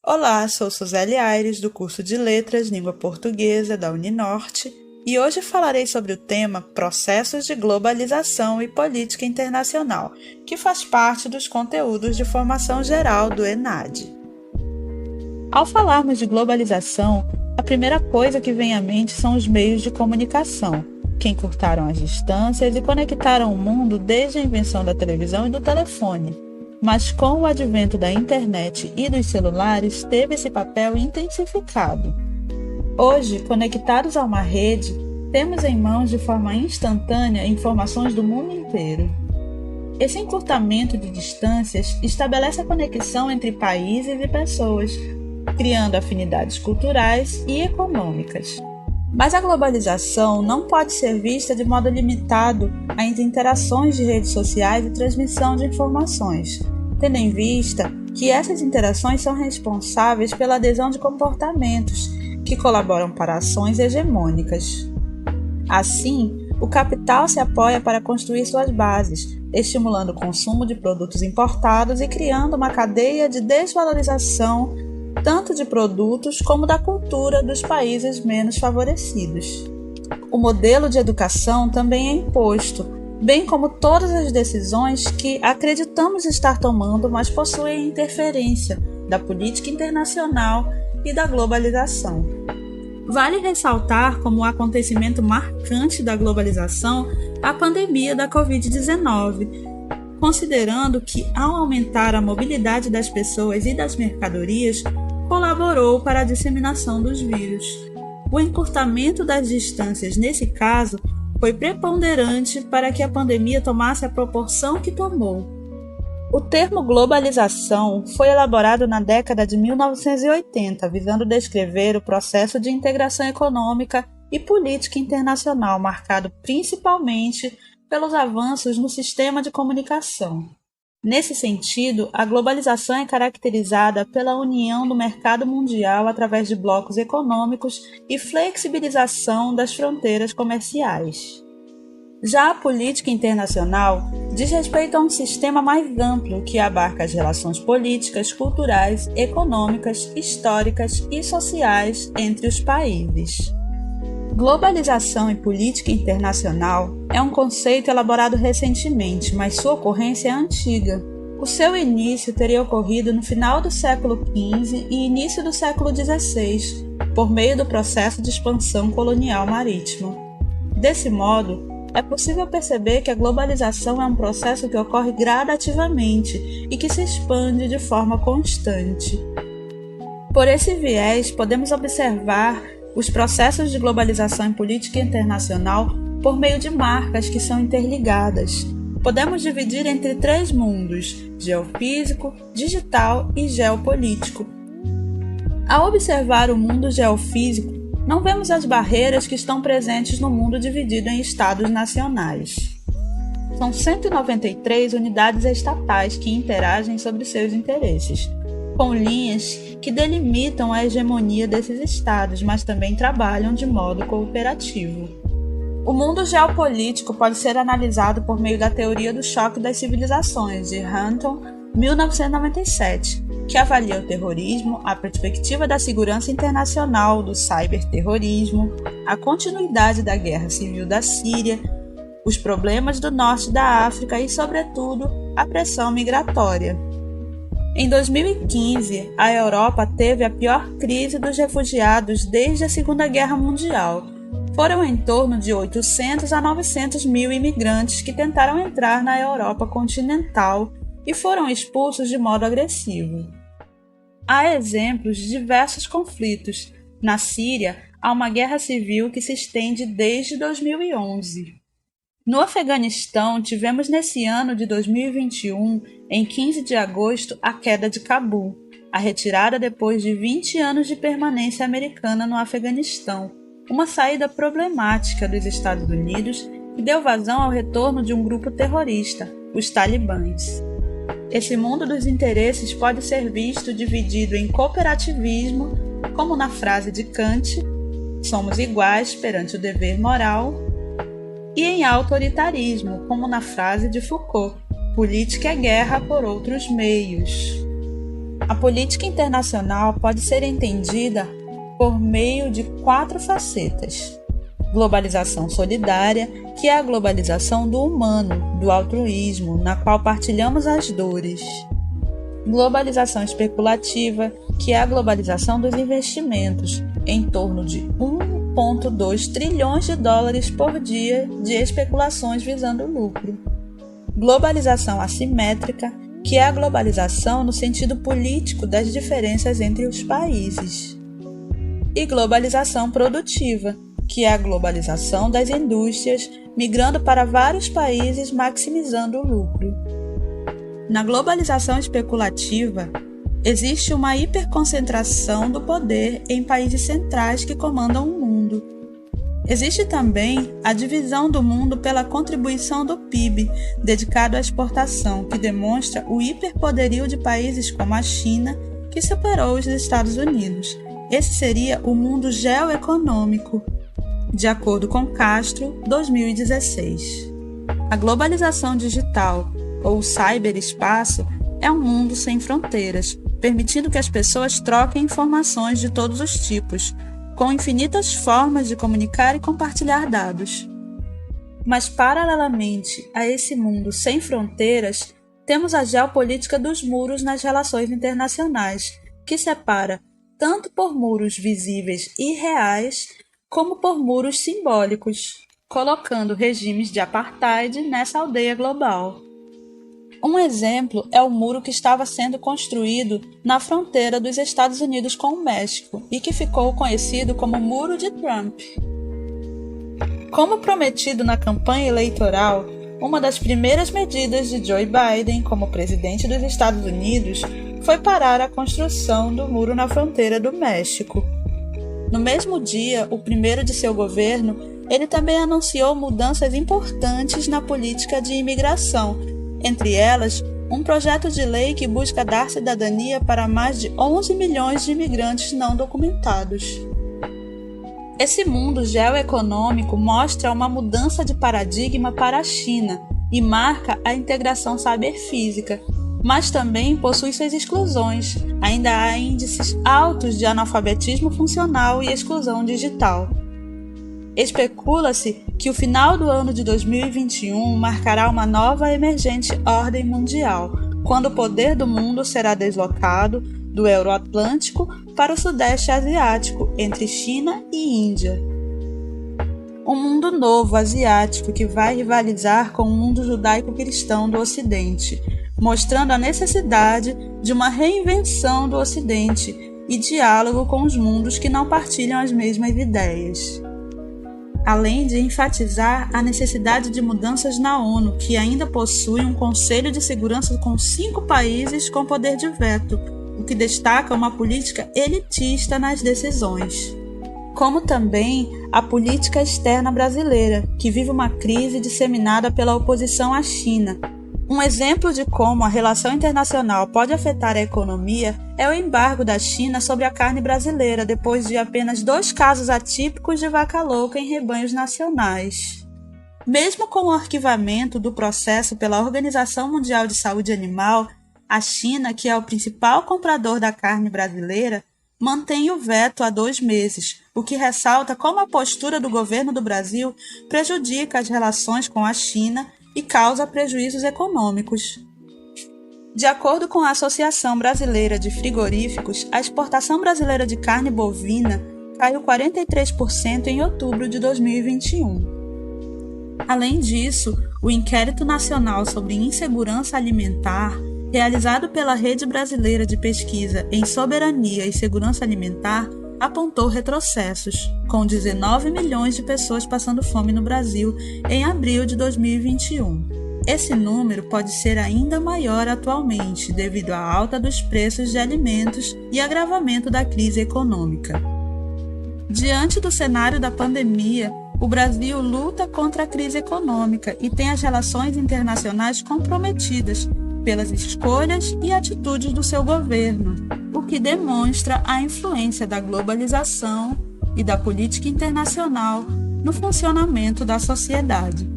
Olá, sou Suzeli Aires, do curso de Letras, Língua Portuguesa da Uninorte, e hoje falarei sobre o tema Processos de Globalização e Política Internacional, que faz parte dos conteúdos de formação geral do ENAD. Ao falarmos de globalização, a primeira coisa que vem à mente são os meios de comunicação, que encurtaram as distâncias e conectaram o mundo desde a invenção da televisão e do telefone. Mas com o advento da internet e dos celulares, teve esse papel intensificado. Hoje, conectados a uma rede, temos em mãos de forma instantânea informações do mundo inteiro. Esse encurtamento de distâncias estabelece a conexão entre países e pessoas, criando afinidades culturais e econômicas. Mas a globalização não pode ser vista de modo limitado às interações de redes sociais e transmissão de informações, tendo em vista que essas interações são responsáveis pela adesão de comportamentos que colaboram para ações hegemônicas. Assim, o capital se apoia para construir suas bases, estimulando o consumo de produtos importados e criando uma cadeia de desvalorização tanto de produtos como da cultura dos países menos favorecidos. O modelo de educação também é imposto, bem como todas as decisões que acreditamos estar tomando, mas possuem interferência da política internacional e da globalização. Vale ressaltar como um acontecimento marcante da globalização a pandemia da Covid-19, considerando que, ao aumentar a mobilidade das pessoas e das mercadorias, colaborou para a disseminação dos vírus. O encurtamento das distâncias, nesse caso, foi preponderante para que a pandemia tomasse a proporção que tomou. O termo globalização foi elaborado na década de 1980, visando descrever o processo de integração econômica e política internacional, marcado principalmente pelos avanços no sistema de comunicação. Nesse sentido, a globalização é caracterizada pela união do mercado mundial através de blocos econômicos e flexibilização das fronteiras comerciais. Já a política internacional diz respeito a um sistema mais amplo que abarca as relações políticas, culturais, econômicas, históricas e sociais entre os países. Globalização e política internacional é um conceito elaborado recentemente, mas sua ocorrência é antiga. O seu início teria ocorrido no final do século XV e início do século XVI, por meio do processo de expansão colonial marítima. Desse modo, é possível perceber que a globalização é um processo que ocorre gradativamente e que se expande de forma constante. Por esse viés, podemos observar os processos de globalização em política internacional por meio de marcas que são interligadas. Podemos dividir entre três mundos: geofísico, digital e geopolítico. Ao observar o mundo geofísico, não vemos as barreiras que estão presentes no mundo dividido em estados nacionais. São 193 unidades estatais que interagem sobre seus interesses, com linhas que delimitam a hegemonia desses estados, mas também trabalham de modo cooperativo. O mundo geopolítico pode ser analisado por meio da teoria do choque das civilizações, de Hunton, 1997, que avalia o terrorismo, a perspectiva da segurança internacional, do cyberterrorismo, a continuidade da guerra civil da Síria, os problemas do norte da África e, sobretudo, a pressão migratória. Em 2015, a Europa teve a pior crise dos refugiados desde a Segunda Guerra Mundial. Foram em torno de 800 a 900 mil imigrantes que tentaram entrar na Europa continental e foram expulsos de modo agressivo. Há exemplos de diversos conflitos. Na Síria, há uma guerra civil que se estende desde 2011. No Afeganistão, tivemos nesse ano de 2021, em 15 de agosto, a queda de Cabul, a retirada depois de 20 anos de permanência americana no Afeganistão, uma saída problemática dos Estados Unidos que deu vazão ao retorno de um grupo terrorista, os talibãs. Esse mundo dos interesses pode ser visto dividido em cooperativismo, como na frase de Kant, somos iguais perante o dever moral, e em autoritarismo, como na frase de Foucault, política é guerra por outros meios. A política internacional pode ser entendida por meio de 4 facetas. Globalização solidária, que é a globalização do humano, do altruísmo, na qual partilhamos as dores. Globalização especulativa, que é a globalização dos investimentos, em torno de 1,2 trilhões de dólares por dia de especulações visando lucro. Globalização assimétrica, que é a globalização no sentido político das diferenças entre os países. E globalização produtiva, que é a globalização das indústrias migrando para vários países maximizando o lucro. Na globalização especulativa, existe uma hiperconcentração do poder em países centrais que comandam o mundo. Existe também a divisão do mundo pela contribuição do PIB dedicado à exportação, que demonstra o hiperpoderio de países como a China, que superou os Estados Unidos. Esse seria o mundo geoeconômico, de acordo com Castro, 2016. A globalização digital, ou ciberespaço, é um mundo sem fronteiras, permitindo que as pessoas troquem informações de todos os tipos, com infinitas formas de comunicar e compartilhar dados. Mas, paralelamente a esse mundo sem fronteiras, temos a geopolítica dos muros nas relações internacionais, que separa tanto por muros visíveis e reais, como por muros simbólicos, colocando regimes de apartheid nessa aldeia global. Um exemplo é o muro que estava sendo construído na fronteira dos Estados Unidos com o México e que ficou conhecido como Muro de Trump. Como prometido na campanha eleitoral, uma das primeiras medidas de Joe Biden como presidente dos Estados Unidos foi parar a construção do muro na fronteira do México. No mesmo dia, o primeiro de seu governo, ele também anunciou mudanças importantes na política de imigração, entre elas, um projeto de lei que busca dar cidadania para mais de 11 milhões de imigrantes não documentados. Esse mundo geoeconômico mostra uma mudança de paradigma para a China e marca a integração cyberfísica, mas também possui suas exclusões. Ainda há índices altos de analfabetismo funcional e exclusão digital. Especula-se que o final do ano de 2021 marcará uma nova e emergente ordem mundial, quando o poder do mundo será deslocado do Euroatlântico para o Sudeste Asiático, entre China e Índia. Um mundo novo asiático que vai rivalizar com o mundo judaico-cristão do Ocidente, mostrando a necessidade de uma reinvenção do Ocidente e diálogo com os mundos que não partilham as mesmas ideias. Além de enfatizar a necessidade de mudanças na ONU, que ainda possui um Conselho de Segurança com 5 países com poder de veto, o que destaca uma política elitista nas decisões. Como também a política externa brasileira, que vive uma crise disseminada pela oposição à China. Um exemplo de como a relação internacional pode afetar a economia é o embargo da China sobre a carne brasileira, depois de apenas 2 casos atípicos de vaca louca em rebanhos nacionais. Mesmo com o arquivamento do processo pela Organização Mundial de Saúde Animal, a China, que é o principal comprador da carne brasileira, mantém o veto há 2 meses, o que ressalta como a postura do governo do Brasil prejudica as relações com a China e causa prejuízos econômicos. De acordo com a Associação Brasileira de Frigoríficos, a exportação brasileira de carne bovina caiu 43% em outubro de 2021. Além disso, o Inquérito Nacional sobre Insegurança Alimentar, realizado pela Rede Brasileira de Pesquisa em Soberania e Segurança Alimentar, apontou retrocessos, com 19 milhões de pessoas passando fome no Brasil em abril de 2021. Esse número pode ser ainda maior atualmente, devido à alta dos preços de alimentos e agravamento da crise econômica. Diante do cenário da pandemia, o Brasil luta contra a crise econômica e tem as relações internacionais comprometidas pelas escolhas e atitudes do seu governo, o que demonstra a influência da globalização e da política internacional no funcionamento da sociedade.